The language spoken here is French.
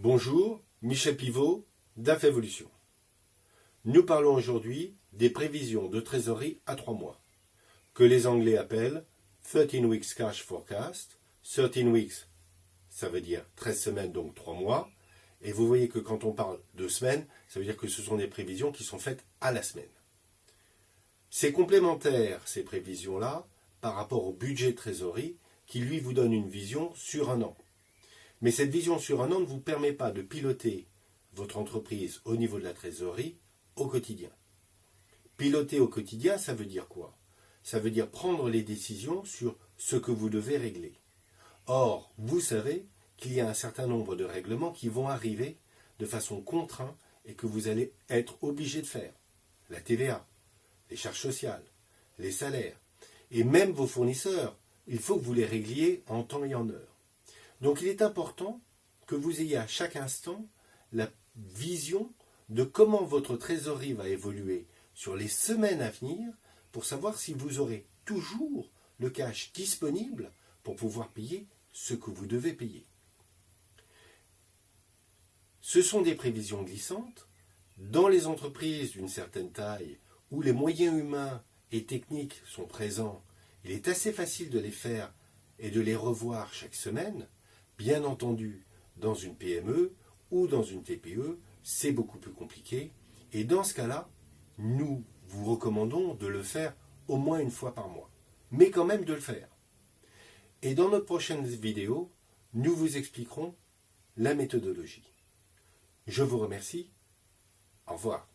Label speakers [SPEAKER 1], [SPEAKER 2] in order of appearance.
[SPEAKER 1] Bonjour, Michel Pivot, DAF Evolution. Nous parlons aujourd'hui des prévisions de trésorerie à 3 mois, que les Anglais appellent 13 Weeks Cash Forecast. 13 weeks, ça veut dire 13 semaines, donc 3 mois. Et vous voyez que quand on parle de semaines, ça veut dire que ce sont des prévisions qui sont faites à la semaine. C'est complémentaire, ces prévisions-là, par rapport au budget de trésorerie, qui lui vous donne une vision sur un an. Mais cette vision sur un an ne vous permet pas de piloter votre entreprise au niveau de la trésorerie au quotidien. Piloter au quotidien, ça veut dire quoi? Ça veut dire prendre les décisions sur ce que vous devez régler. Or, vous savez qu'il y a un certain nombre de règlements qui vont arriver de façon contrainte et que vous allez être obligé de faire. La TVA, les charges sociales, les salaires, et même vos fournisseurs, il faut que vous les régliez en temps et en heure. Donc il est important que vous ayez à chaque instant la vision de comment votre trésorerie va évoluer sur les semaines à venir pour savoir si vous aurez toujours le cash disponible pour pouvoir payer ce que vous devez payer. Ce sont des prévisions glissantes. Dans les entreprises d'une certaine taille où les moyens humains et techniques sont présents, il est assez facile de les faire et de les revoir chaque semaine. Bien entendu, dans une PME ou dans une TPE, c'est beaucoup plus compliqué. Et dans ce cas-là, nous vous recommandons de le faire au moins une fois par mois. Mais quand même de le faire. Et dans notre prochaine vidéo, nous vous expliquerons la méthodologie. Je vous remercie. Au revoir.